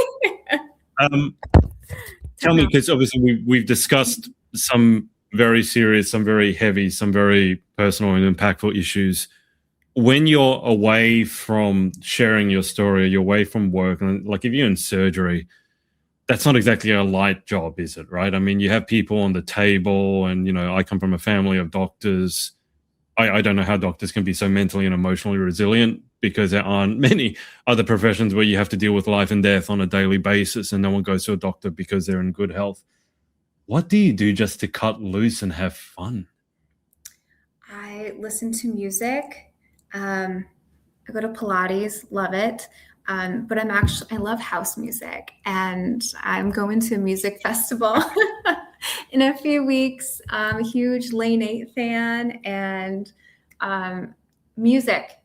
tell me, because obviously we've discussed some very serious, some very heavy, some very personal and impactful issues. When you're away from sharing your story, you're away from work, and like if you're in surgery, that's not exactly a light job, is it? Right? I mean, you have people on the table, and I come from a family of doctors. I don't know how doctors can be so mentally and emotionally resilient, because there aren't many other professions where you have to deal with life and death on a daily basis, and no one goes to a doctor because they're in good health. What do you do just to cut loose and have fun? I listen to music. I go to Pilates, love it. But I love house music, and I'm going to a music festival in a few weeks. I'm a huge Lane 8 fan, and music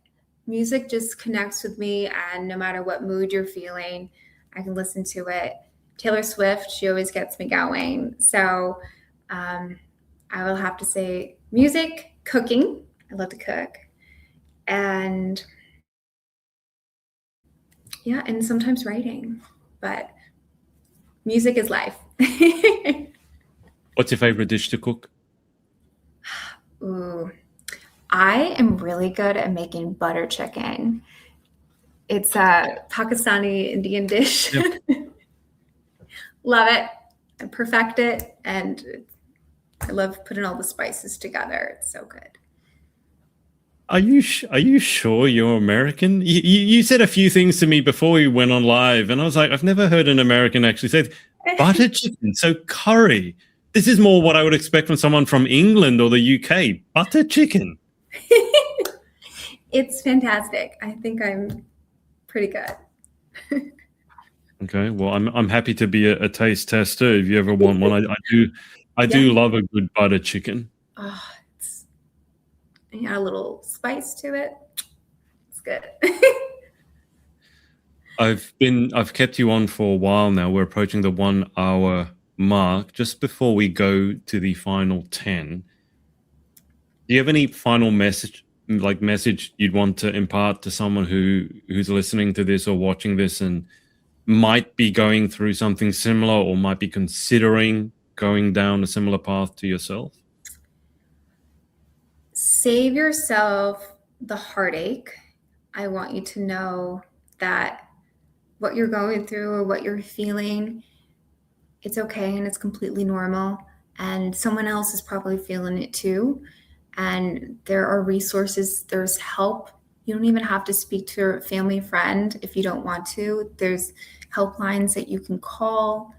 just connects with me, and no matter what mood you're feeling, I can listen to it. Taylor Swift, she always gets me going. So I will have to say music, cooking. I love to cook. And yeah, and sometimes writing, but Music is life. What's your favorite dish to cook? Ooh, I am really good at making butter chicken. It's a Pakistani Indian dish. Yep. Love it. I perfect it, and I love putting all the spices together. It's so good. Are you sure you're American? You said a few things to me before we went on live, and I was like, I've never heard an American actually say butter chicken. So curry. This is more what I would expect from someone from England or the UK. Butter chicken. It's fantastic. I think I'm pretty good. Okay, well, I'm happy to be a taste tester if you ever want one. I do love a good butter chicken. Oh, you add a little spice to it. It's good. I've kept you on for a while now. We're approaching the 1 hour mark. Just before we go to the final 10, do you have any final message you'd want to impart to someone who's listening to this or watching this and might be going through something similar or might be considering going down a similar path to yourself? Save yourself the heartache. I want you to know that what you're going through or what you're feeling, it's okay and it's completely normal. And someone else is probably feeling it too. And there are resources, there's help. You don't even have to speak to a family friend if you don't want to. There's helplines that you can call.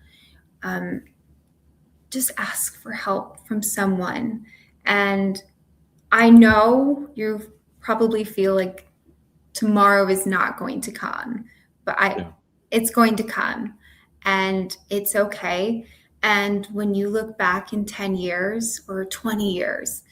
Just ask for help from someone. And I know you probably feel like tomorrow is not going to come, but it's going to come, and it's okay. And when you look back in 10 years or 20 years,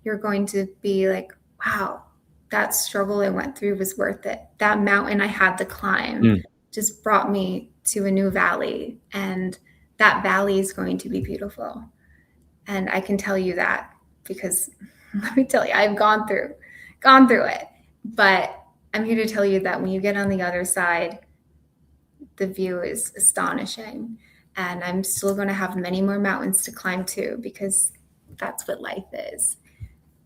you're going to be like, wow, that struggle I went through was worth it. That mountain I had to climb just brought me to a new valley, and that valley is going to be beautiful. And I can tell you that because let me tell you, I've gone through it, but I'm here to tell you that when you get on the other side, the view is astonishing. And I'm still going to have many more mountains to climb too, because that's what life is.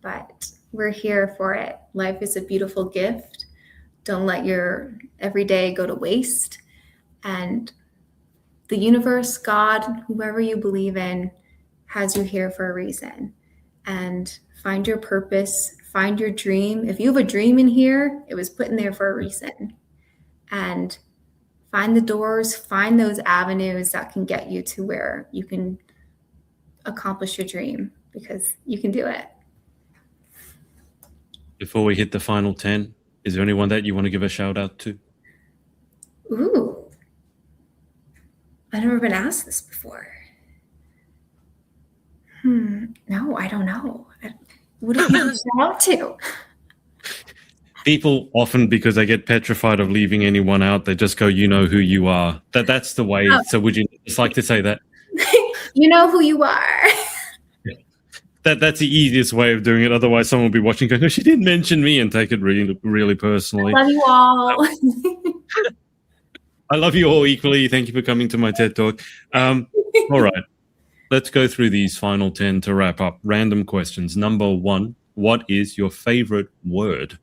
But we're here for it. Life is a beautiful gift. Don't let your everyday go to waste. And the universe, God, whoever you believe in, has you here for a reason. And find your purpose, find your dream. If you have a dream in here, it was put in there for a reason. And find the doors, find those avenues that can get you to where you can accomplish your dream, because you can do it. Before we hit the final 10, is there anyone that you want to give a shout out to? Ooh, I've never been asked this before. No, I don't know. What do you shout out to? People often, because they get petrified of leaving anyone out, they just go, you know who you are. That's the way. Oh. So would you just like to say that? You know who you are. That's the easiest way of doing it. Otherwise, someone will be watching going, oh, she didn't mention me, and take it really, really personally. I love you all. I love you all equally. Thank you for coming to my TED Talk. All right. Let's go through these final 10 to wrap up. Random questions. Number 1, what is your favorite word?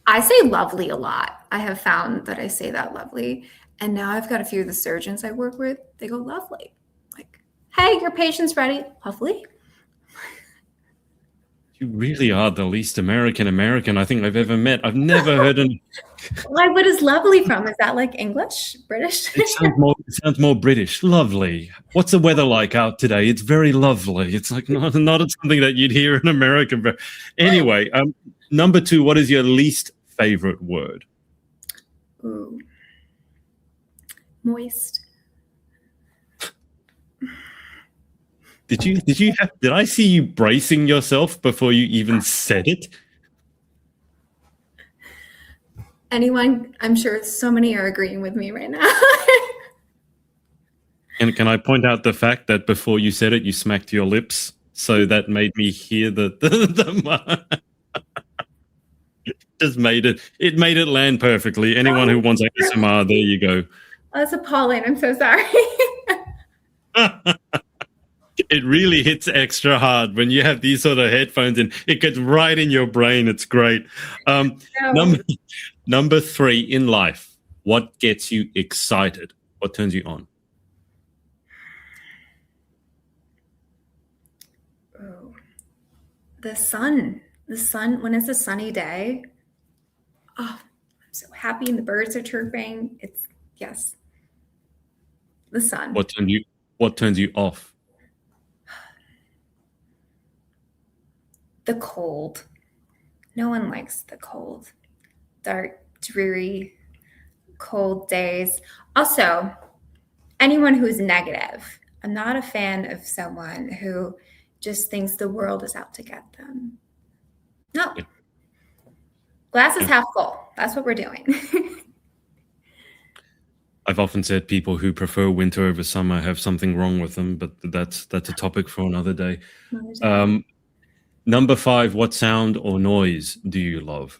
I say lovely a lot. I have found that I say that lovely. And now I've got a few of the surgeons I work with. They go lovely. Like, hey, your patient's ready. Lovely. You really are the least American I think I've ever met. I've never heard an... Like, what is lovely from? Is that like English? British? It sounds more British. Lovely. What's the weather like out today? It's very lovely. It's like not something that you'd hear in America. But anyway, number 2, what is your least favorite word? Ooh. Moist. Did I see you bracing yourself before you even said it? Anyone, I'm sure so many are agreeing with me right now. And can I point out the fact that before you said it, you smacked your lips? So that made me hear the just made it. It made it land perfectly. Anyone who wants ASMR, there you go. That's appalling. I'm so sorry. It really hits extra hard when you have these sort of headphones and it gets right in your brain. It's great. Number 3 in life. What gets you excited? What turns you on? Oh, the sun. The sun, when it's a sunny day. Oh, I'm so happy and the birds are chirping. Yes. The sun. What turns you off? The cold. No one likes the cold. Dark, dreary, cold days. Also, anyone who's negative. I'm not a fan of someone who just thinks the world is out to get them. No. Yeah. Glass is half full. That's what we're doing. I've often said people who prefer winter over summer have something wrong with them, but that's a topic for another day. Number 5, what sound or noise do you love?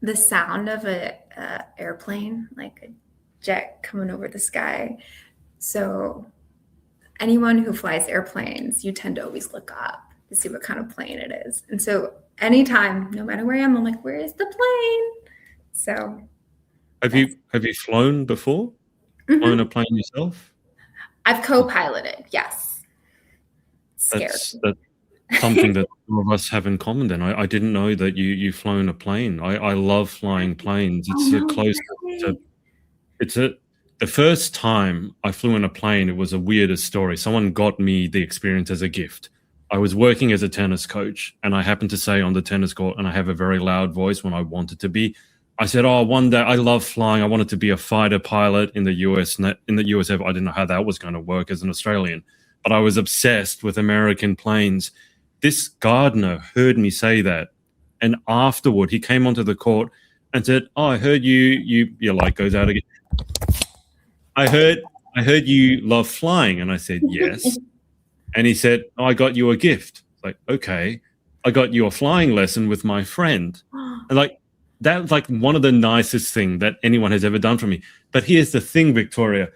The sound of a airplane, like a jet coming over the sky. So anyone who flies airplanes, you tend to always look up to see what kind of plane it is. And so anytime, no matter where I am, I'm like, where is the plane? So have you flown before? Mm-hmm. Flown a plane yourself? I've co-piloted, yes. Scared. That's something that all of us have in common then. I didn't know that you've flown a plane. I love flying planes. It's the first time I flew in a plane, it was a weirdest story. Someone got me the experience as a gift. I was working as a tennis coach and I happened to say on the tennis court, and I have a very loud voice when I wanted to be, I said, one day I love flying. I wanted to be a fighter pilot in the US. In the USA, I didn't know how that was going to work as an Australian, but I was obsessed with American planes. This gardener heard me say that, and afterward he came onto the court and said, I heard your light goes out again. I heard you love flying, and I said yes. And he said, I got you a gift. Like, okay, I got you a flying lesson with my friend, and like. That was like one of the nicest things that anyone has ever done for me. But here's the thing, Victoria.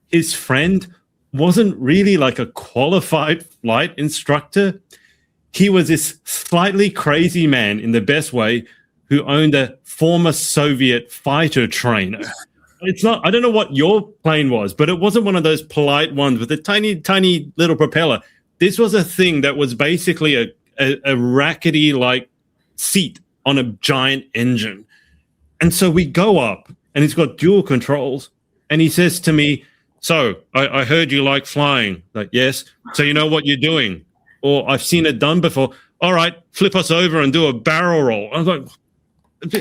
His friend wasn't really like a qualified flight instructor. He was this slightly crazy man in the best way who owned a former Soviet fighter trainer. It's not, I don't know what your plane was, but it wasn't one of those polite ones with a tiny, tiny little propeller. This was a thing that was basically a rackety like seat on a giant engine. And so we go up and he's got dual controls and he says to me, so I heard you like flying. Like, yes. So you know what you're doing? Or I've seen it done before. All right, flip us over and do a barrel roll. I was like,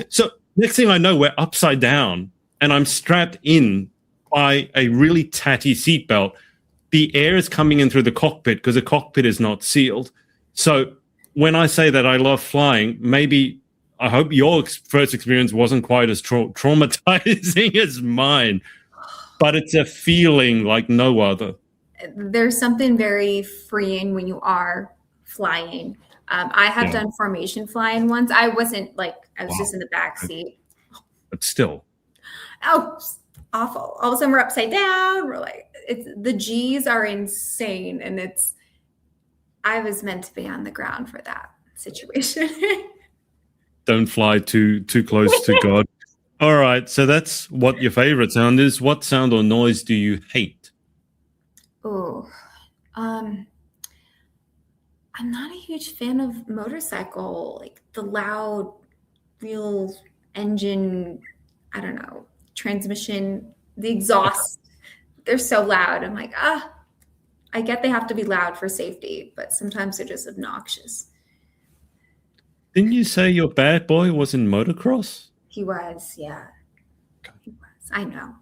so next thing I know, we're upside down and I'm strapped in by a really tatty seatbelt. The air is coming in through the cockpit because the cockpit is not sealed. So when I say that I love flying, maybe I hope your first experience wasn't quite as traumatizing as mine, but it's a feeling like no other. There's something very freeing when you are flying. I have done formation flying once. I wasn't like, I was just in the back seat. But still. Oh, awful. All of a sudden we're upside down. We're like, the G's are insane. And I was meant to be on the ground for that situation. Don't fly too close to God. All right. So that's what your favorite sound is. What sound or noise do you hate? Oh, I'm not a huge fan of motorcycle, like the loud, real engine, I don't know, transmission, the exhaust. They're so loud. I'm like, I get they have to be loud for safety, but sometimes they're just obnoxious. Didn't you say your bad boy was in motocross? He was, yeah. He was. I know.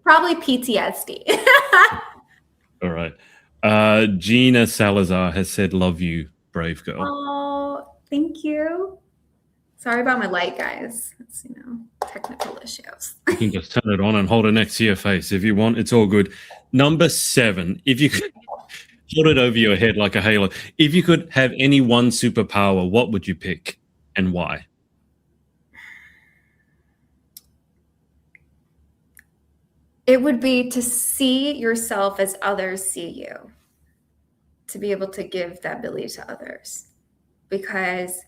Probably PTSD. All right. Gina Salazar has said, love you, brave girl. Oh, thank you. Sorry about my light, guys. It's, technical issues. You can just turn it on and hold it next to your face if you want. It's all good. Number 7. If you hold it over your head like a halo. If you could have any one superpower, what would you pick and why? It would be to see yourself as others see you, to be able to give that ability to others, because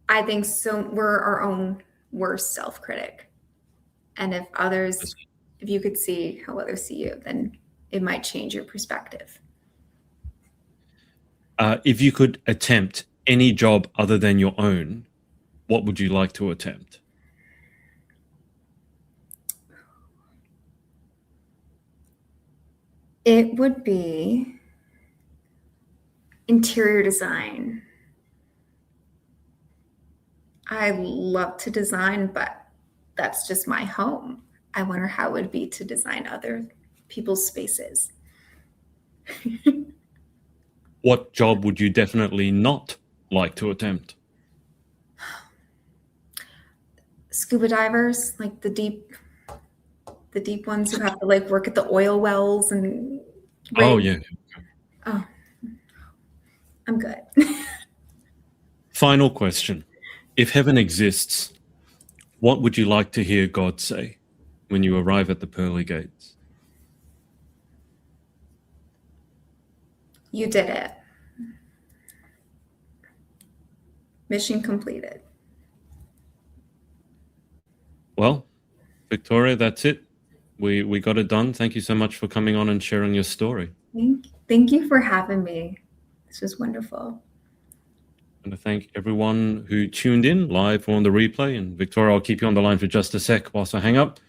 I think we're our own worst self-critic. And if you could see how others see you, then it might change your perspective. If you could attempt any job other than your own, what would you like to attempt? It would be interior design. I love to design, but that's just my home. I wonder how it would be to design other people's spaces. What job would you definitely not like to attempt? Scuba divers, like the deep ones who have to like work at the oil wells and Oh, yeah. Oh, I'm good. Final question. If heaven exists, what would you like to hear God say when you arrive at the pearly gates? You did it. Mission completed. Well, Victoria, that's it. We got it done. Thank you so much for coming on and sharing your story. Thank you for having me. This was wonderful. And to thank everyone who tuned in live or on the replay. And Victoria, I'll keep you on the line for just a sec whilst I hang up.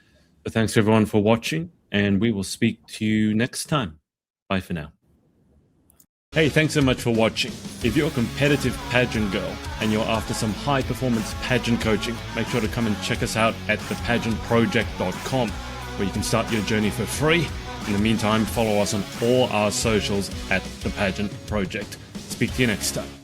But thanks everyone for watching, and we will speak to you next time. Bye for now. Hey, thanks so much for watching. If you're a competitive pageant girl and you're after some high performance pageant coaching, make sure to come and check us out at thepageantproject.com, where you can start your journey for free. In the meantime, follow us on all our socials at The Pageant Project. Speak to you next time.